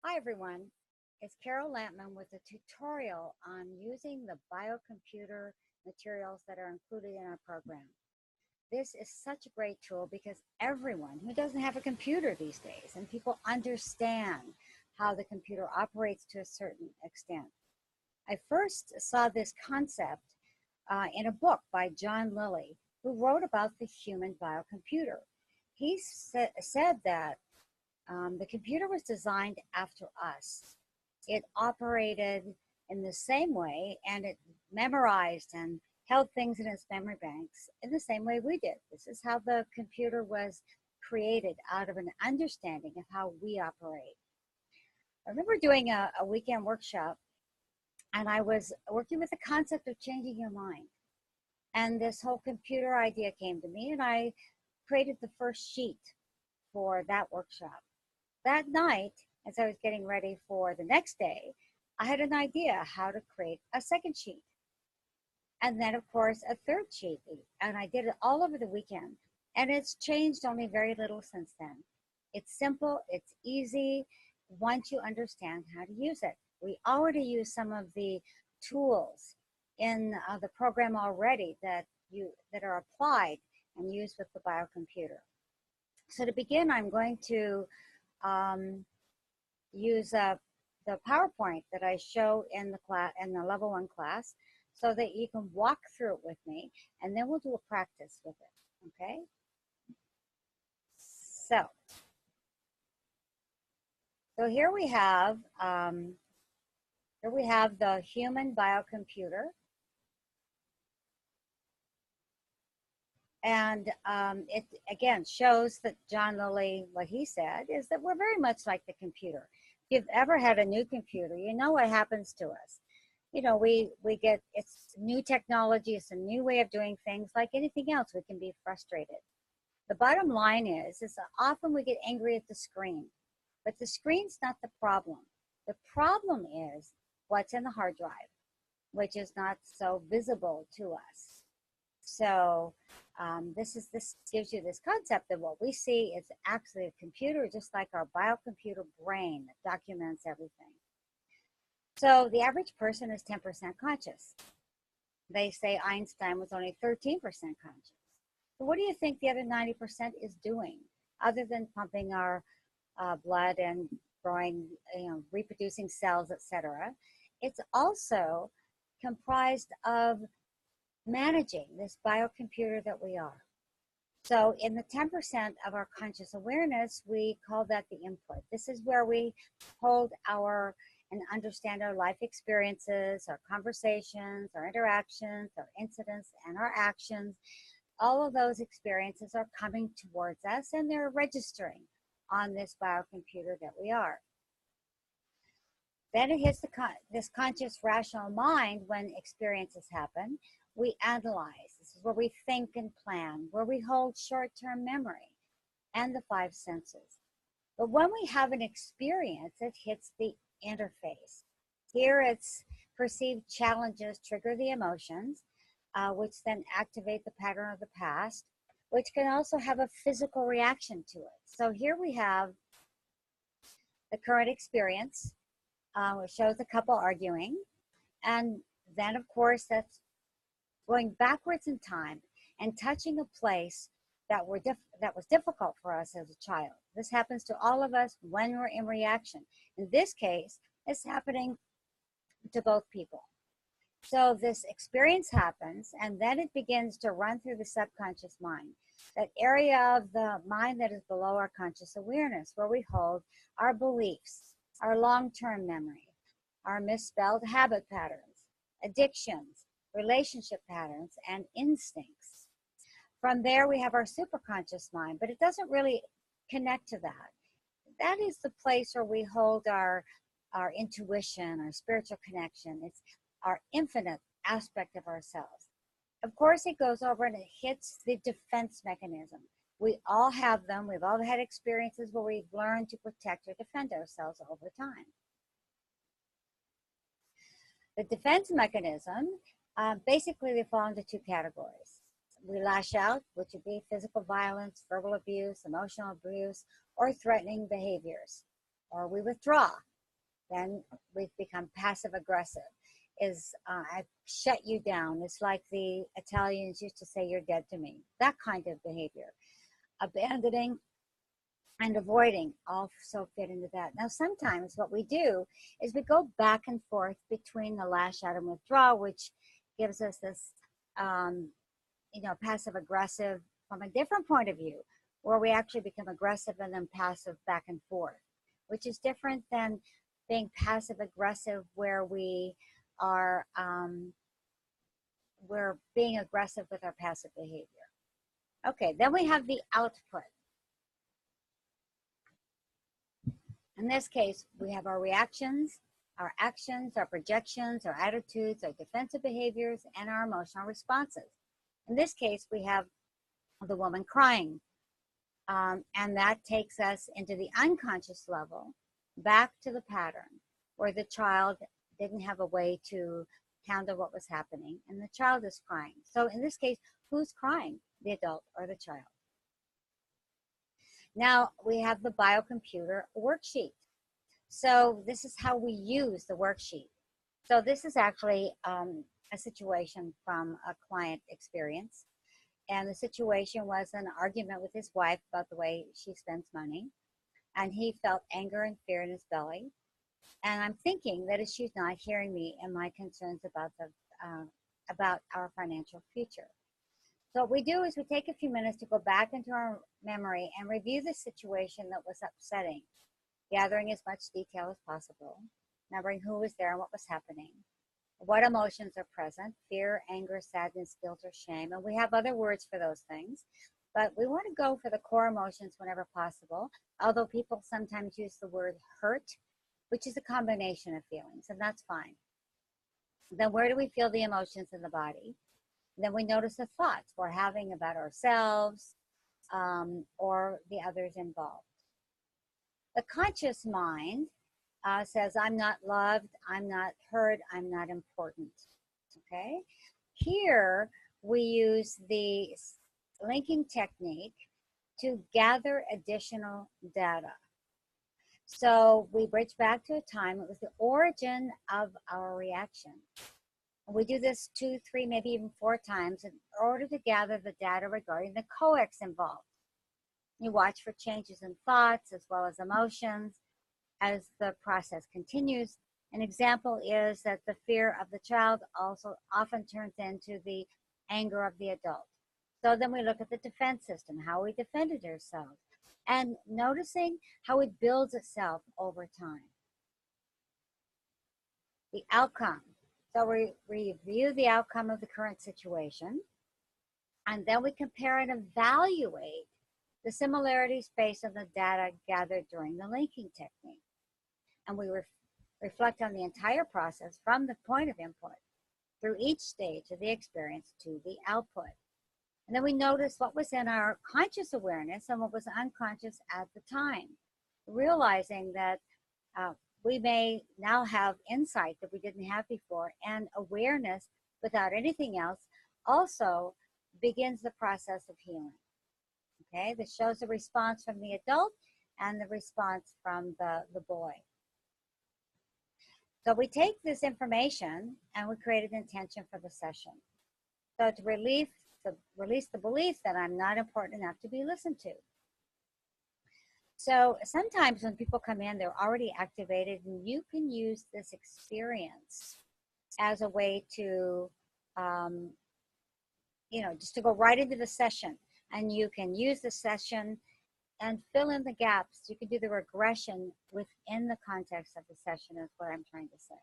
Hi everyone, it's Carol Lampman with a tutorial on using the biocomputer materials that are included in our program. This is such a great tool because everyone who doesn't have a computer these days, and people understand how the computer operates to a certain extent. I first saw this concept in a book by John Lilly, who wrote about the human biocomputer. He said that the computer was designed after us. It operated in the same way, and it memorized and held things in its memory banks in the same way we did. This is how the computer was created, out of an understanding of how we operate. I remember doing a weekend workshop, and I was working with the concept of changing your mind. And this whole computer idea came to me, and I created the first sheet for that workshop. That night, as I was getting ready for the next day, I had an idea how to create a second sheet. And then, of course, a third sheet. And I did it all over the weekend. And it's changed only very little since then. It's simple, it's easy, once you understand how to use it. We already use some of the tools in the program already that are applied and used with the biocomputer. So to begin, I'm going to use the PowerPoint that I show in the level 1 class, so that you can walk through it with me, and then we'll do a practice with it. Okay? So here we have the human biocomputer. And it, again, shows that John Lilly, what he said, is that we're very much like the computer. If you've ever had a new computer, you know what happens to us. You know, we get, it's new technology, it's a new way of doing things. Like anything else, we can be frustrated. The bottom line is that often we get angry at the screen. But the screen's not the problem. The problem is what's in the hard drive, which is not so visible to us. So this gives you this concept that what we see is actually a computer, just like our biocomputer brain that documents everything. So the average person is 10% conscious. They say Einstein was only 13% conscious. So what do you think the other 90% is doing, other than pumping our blood and growing, reproducing cells, etc.? It's also comprised of managing this biocomputer that we are. So in the 10% of our conscious awareness, we call that the input. This is where we hold and understand our life experiences, our conversations, our interactions, our incidents, and our actions. All of those experiences are coming towards us, and they're registering on this biocomputer that we are. Then it hits this conscious rational mind when experiences happen. We analyze. This is where we think and plan, where we hold short-term memory and the 5 senses. But when we have an experience, it hits the interface. Here it's perceived challenges trigger the emotions, which then activate the pattern of the past, which can also have a physical reaction to it. So here we have the current experience, which shows a couple arguing. And then, of course, that's going backwards in time and touching a place that was difficult for us as a child. This happens to all of us when we're in reaction. In this case, it's happening to both people. So this experience happens, and then it begins to run through the subconscious mind, that area of the mind that is below our conscious awareness, where we hold our beliefs, our long-term memory, our misspelled habit patterns, addictions, relationship patterns, and instincts. From there, we have our superconscious mind, but it doesn't really connect to that. That is the place where we hold our intuition, our spiritual connection. It's our infinite aspect of ourselves. Of course, it goes over and it hits the defense mechanism. We all have them. We've all had experiences where we've learned to protect or defend ourselves over time. The defense mechanism, basically they fall into 2 categories. We lash out, which would be physical violence, verbal abuse, emotional abuse, or threatening behaviors. Or we withdraw, Then we've become passive aggressive. I shut you down. It's like the Italians used to say, "You're dead to me." That kind of behavior. Abandoning and avoiding also fit into that. Now, sometimes what we do is we go back and forth between the lash out and withdraw, which gives us this, passive aggressive from a different point of view, where we actually become aggressive and then passive back and forth, which is different than being passive aggressive, where we're being aggressive with our passive behavior. Okay, then we have the output. In this case, we have our reactions, our actions, our projections, our attitudes, our defensive behaviors, and our emotional responses. In this case, we have the woman crying, and that takes us into the unconscious level, back to the pattern, where the child didn't have a way to handle what was happening, and the child is crying. So in this case, who's crying, the adult or the child? Now we have the Biocomputer worksheet. So this is how we use the worksheet. So this is actually a situation from a client experience. And the situation was an argument with his wife about the way she spends money. And he felt anger and fear in his belly. And I'm thinking that if she's not hearing me and my concerns about our financial future. So what we do is we take a few minutes to go back into our memory and review the situation that was upsetting, gathering as much detail as possible, remembering who was there and what was happening, what emotions are present: fear, anger, sadness, guilt, or shame. And we have other words for those things, but we want to go for the core emotions whenever possible, although people sometimes use the word hurt, which is a combination of feelings, and that's fine. Then where do we feel the emotions in the body? Then we notice the thoughts we're having about ourselves or the others involved. The conscious mind says, I'm not loved, I'm not heard, I'm not important. Okay? Here we use the linking technique to gather additional data. So we bridge back to a time it was the origin of our reaction. We do this 2, 3, maybe even 4 times in order to gather the data regarding the coex involved. You watch for changes in thoughts as well as emotions as the process continues. An example is that the fear of the child also often turns into the anger of the adult. So then we look at the defense system, how we defended ourselves, and noticing how it builds itself over time. The outcome. So we review the outcome of the current situation, and then we compare and evaluate the similarities based on the data gathered during the linking technique. And we reflect on the entire process from the point of input through each stage of the experience to the output. And then we notice what was in our conscious awareness and what was unconscious at the time, realizing that we may now have insight that we didn't have before, and awareness without anything else also begins the process of healing. Okay, this shows the response from the adult and the response from the boy. So we take this information and we create an intention for the session. So to release the belief that I'm not important enough to be listened to. So sometimes when people come in, they're already activated, and you can use this experience as a way to, just to go right into the session. And you can use the session and fill in the gaps. You can do the regression within the context of the session, is what I'm trying to say.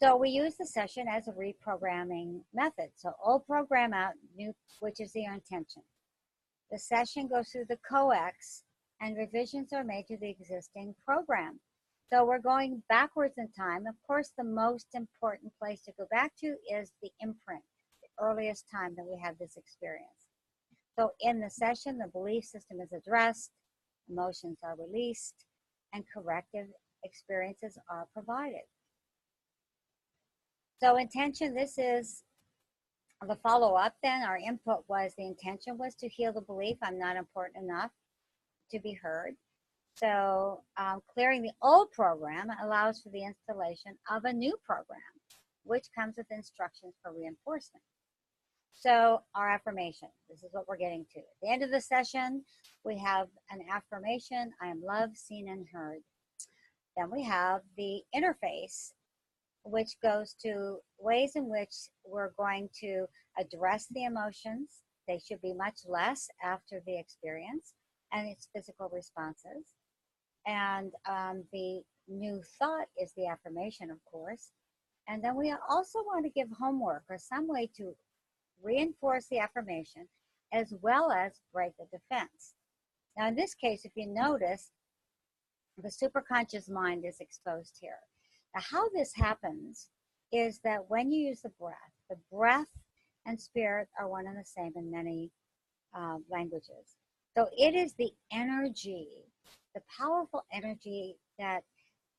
So we use the session as a reprogramming method. So old program out, new, which is the intention. The session goes through the coex, and revisions are made to the existing program. So we're going backwards in time. Of course, the most important place to go back to is the imprint, the earliest time that we had this experience. So in the session, the belief system is addressed, emotions are released, and corrective experiences are provided. So intention, this is the follow-up then. Our input was, the intention was to heal the belief I'm not important enough to be heard. So clearing the old program allows for the installation of a new program, which comes with instructions for reinforcement. So our affirmation, this is what we're getting to. At the end of the session, we have an affirmation, I am loved, seen, and heard. Then we have the interface, which goes to ways in which we're going to address the emotions. They should be much less after the experience and its physical responses. And the new thought is the affirmation, of course. And then we also want to give homework or some way to reinforce the affirmation as well as break the defense. Now, in this case, if you notice, the superconscious mind is exposed here. Now, how this happens is that when you use the breath and spirit are one and the same in many languages. So it is the energy, the powerful energy that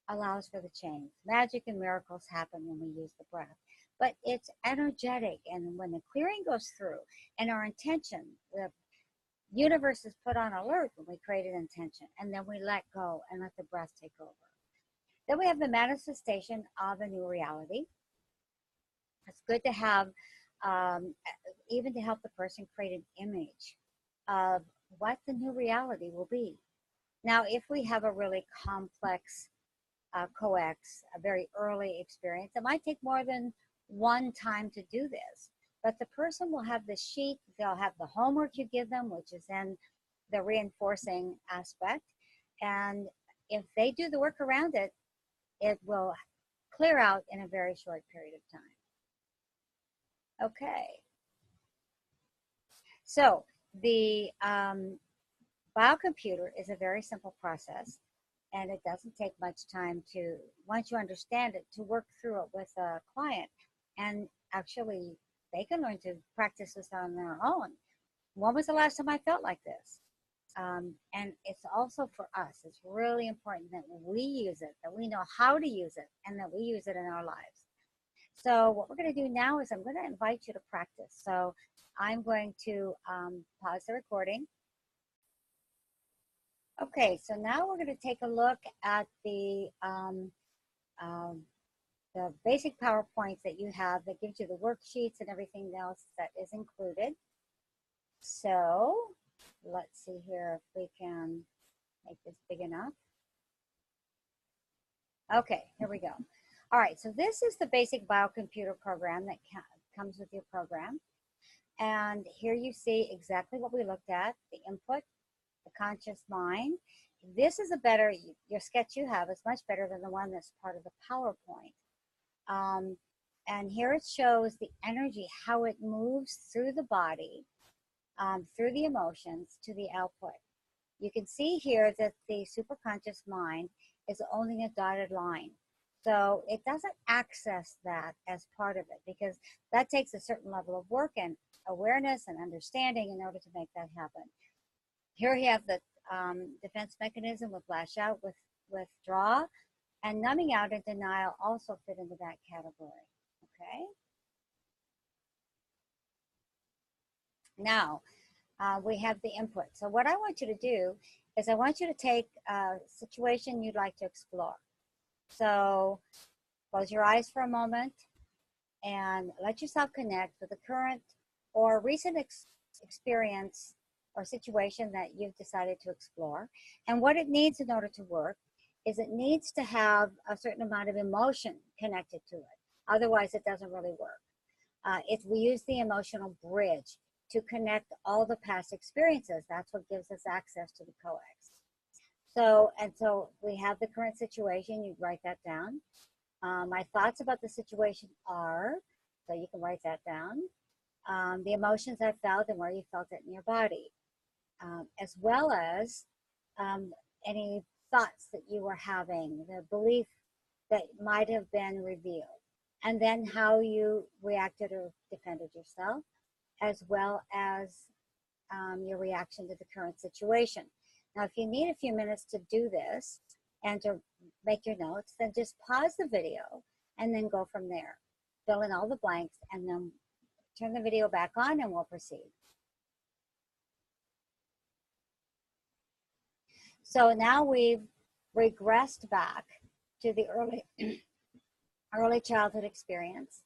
allows for the change. Magic and miracles happen when we use the breath. But it's energetic, and when the clearing goes through and our intention, the universe is put on alert when we create an intention, and then we let go and let the breath take over. Then we have the manifestation of a new reality. It's good to have, even to help the person create an image of what the new reality will be. Now, if we have a really complex coex, a very early experience, it might take more than one time to do this, but the person will have the sheet, they'll have the homework you give them, which is in the reinforcing aspect, and if they do the work around it, it will clear out in a very short period of time. Okay, so the biocomputer is a very simple process, and it doesn't take much time to, once you understand it, to work through it with a client. And actually, they can learn to practice this on their own. When was the last time I felt like this? And it's also for us. It's really important that we use it, that we know how to use it, and that we use it in our lives. So what we're going to do now is I'm going to invite you to practice. So I'm going to pause the recording. Okay, so now we're going to take a look at the basic PowerPoints that you have that gives you the worksheets and everything else that is included. So let's see here if we can make this big enough. Okay, here we go. All right, so this is the basic biocomputer program that comes with your program. And here you see exactly what we looked at, the input, the conscious mind. This is a better, your sketch you have is much better than the one that's part of the PowerPoint. And here it shows the energy, how it moves through the body, through the emotions to the output. You can see here that the superconscious mind is only a dotted line. So it doesn't access that as part of it, because that takes a certain level of work and awareness and understanding in order to make that happen. Here we have the defense mechanism with lash out, with withdraw, and numbing out and denial also fit into that category. Okay. Now we have the input. So what I want you to do is I want you to take a situation you'd like to explore. So close your eyes for a moment and let yourself connect with the current or recent experience or situation that you've decided to explore. And what it needs in order to work is it needs to have a certain amount of emotion connected to it. Otherwise, it doesn't really work. If we use the emotional bridge to connect all the past experiences, that's what gives us access to the coex. So we have the current situation. You write that down. My thoughts about the situation are, so you can write that down. The emotions I felt and where you felt it in your body, as well as any thoughts that you were having, the belief that might have been revealed, and then how you reacted or defended yourself, as well as your reaction to the current situation. Now, if you need a few minutes to do this and to make your notes, then just pause the video and then go from there. Fill in all the blanks and then turn the video back on and we'll proceed. So now we've regressed back to the early childhood experience,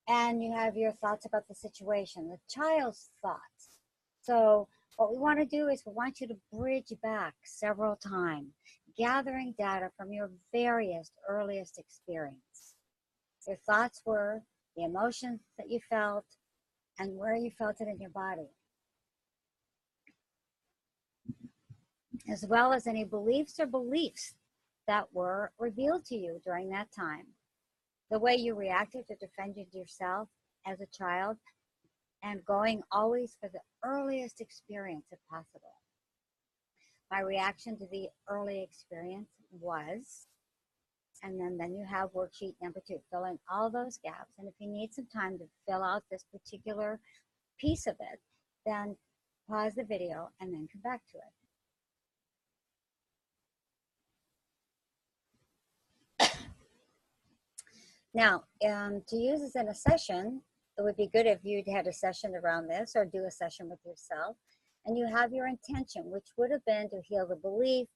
and you have your thoughts about the situation, the child's thoughts. So what we want to do is we want you to bridge back several times, gathering data from your various earliest experience. Your thoughts were, the emotions that you felt, and where you felt it in your body, as well as any beliefs or beliefs that were revealed to you during that time. The way you reacted to defending yourself as a child, and going always for the earliest experience if possible. My reaction to the early experience was, and then you have worksheet number 2. Fill in all those gaps. And if you need some time to fill out this particular piece of it, then pause the video and then come back to it. Now, to use this in a session, it would be good if you'd had a session around this or do a session with yourself, and you have your intention, which would have been to heal the belief,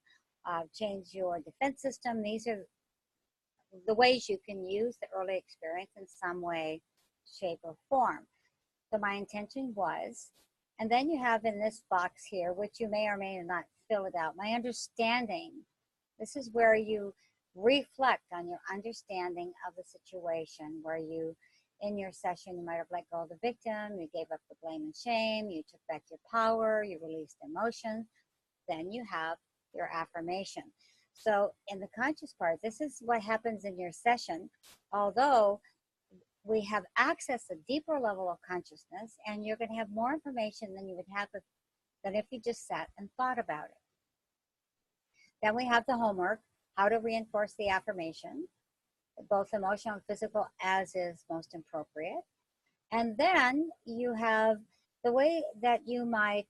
change your defense system. These are the ways you can use the early experience in some way, shape, or form. So my intention was, and then you have in this box here, which you may or may not fill it out, my understanding. This is where you reflect on your understanding of the situation, where you, in your session, you might have let go of the victim, you gave up the blame and shame, you took back your power, you released emotion. Then you have your affirmation. So in the conscious part, this is what happens in your session, although we have access to a deeper level of consciousness, and you're going to have more information than you would have than if you just sat and thought about it. Then we have the homework, how to reinforce the affirmation, both emotional and physical, as is most appropriate. And then you have the way that you might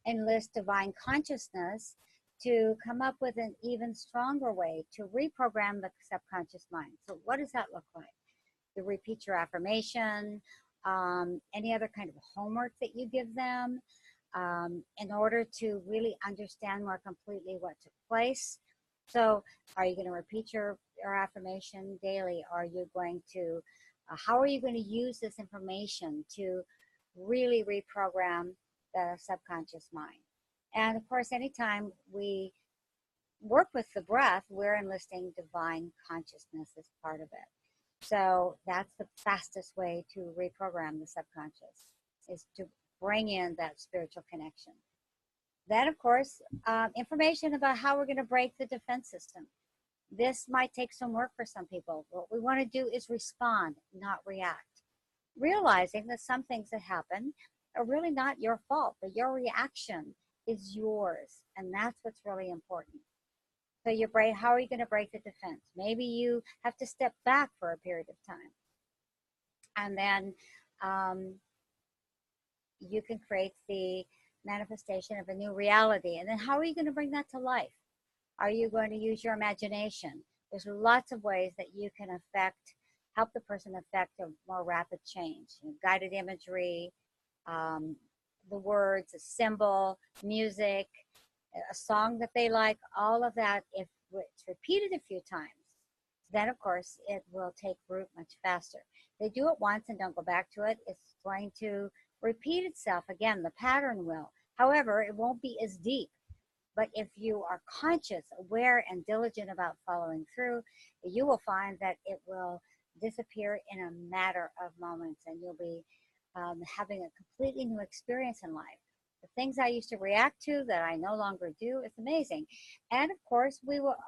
enlist divine consciousness to come up with an even stronger way to reprogram the subconscious mind. So what does that look like? You repeat your affirmation, any other kind of homework that you give them, in order to really understand more completely what took place. So are you going to repeat your affirmation daily? Are you going to, how are you going to use this information to really reprogram the subconscious mind? And of course, anytime we work with the breath, we're enlisting divine consciousness as part of it. So that's the fastest way to reprogram the subconscious, is to bring in that spiritual connection. Then, of course, information about how we're going to break the defense system. This might take some work for some people. What we want to do is respond, not react. Realizing that some things that happen are really not your fault, but your reaction is yours. And that's what's really important. So your brain, how are you going to break the defense? Maybe you have to step back for a period of time. And then you can create the manifestation of a new reality. And then how are you going to bring that to life? Are you going to use your imagination? There's lots of ways that you can help the person affect a more rapid change. Guided imagery, the words, a symbol, music, a song that they like, all of that, if it's repeated a few times, then of course it will take root much faster. They do it once and don't go back to it, it's going to repeat itself again. The pattern will. However, it won't be as deep. But if you are conscious, aware, and diligent about following through, you will find that it will disappear in a matter of moments, and you'll be having a completely new experience in life. The things I used to react to that I no longer do, it's amazing. And of course,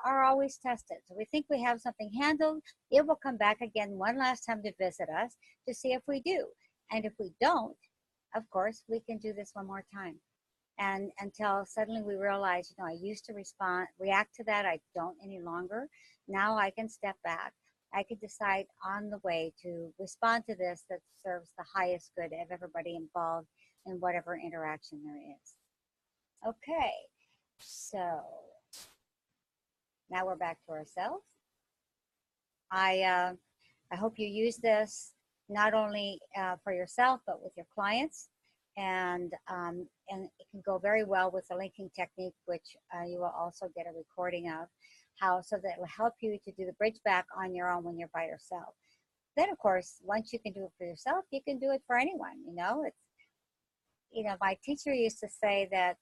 are always tested. So we think we have something handled, it will come back again one last time to visit us to see if we do. And if we don't, of course, we can do this one more time. And until suddenly we realize, I used to react to that, I don't any longer. Now I can step back. I could decide on the way to respond to this that serves the highest good of everybody involved in whatever interaction there is. Okay, so now we're back to ourselves. I hope you use this not only for yourself, but with your clients. and it can go very well with the linking technique, which you will also get a recording of, how so that it will help you to do the bridge back on your own when you're by yourself. Then, of course, once you can do it for yourself, you can do it for anyone. My teacher used to say that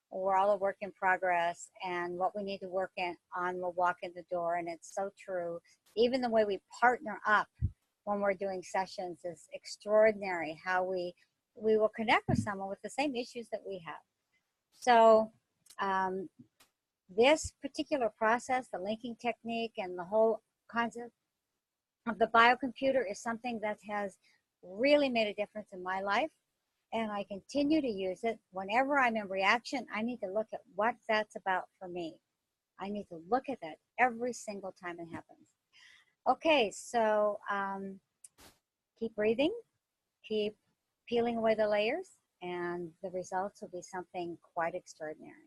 we're all a work in progress, and what we need to on will walk in the door, and it's so true. Even the way we partner up when we're doing sessions is extraordinary, how we will connect with someone with the same issues that we have. So this particular process, the linking technique and the whole concept of the biocomputer is something that has really made a difference in my life. And I continue to use it. Whenever I'm in reaction, I need to look at what that's about for me. I need to look at that every single time it happens. Okay, so keep breathing, keep peeling away the layers, and the results will be something quite extraordinary.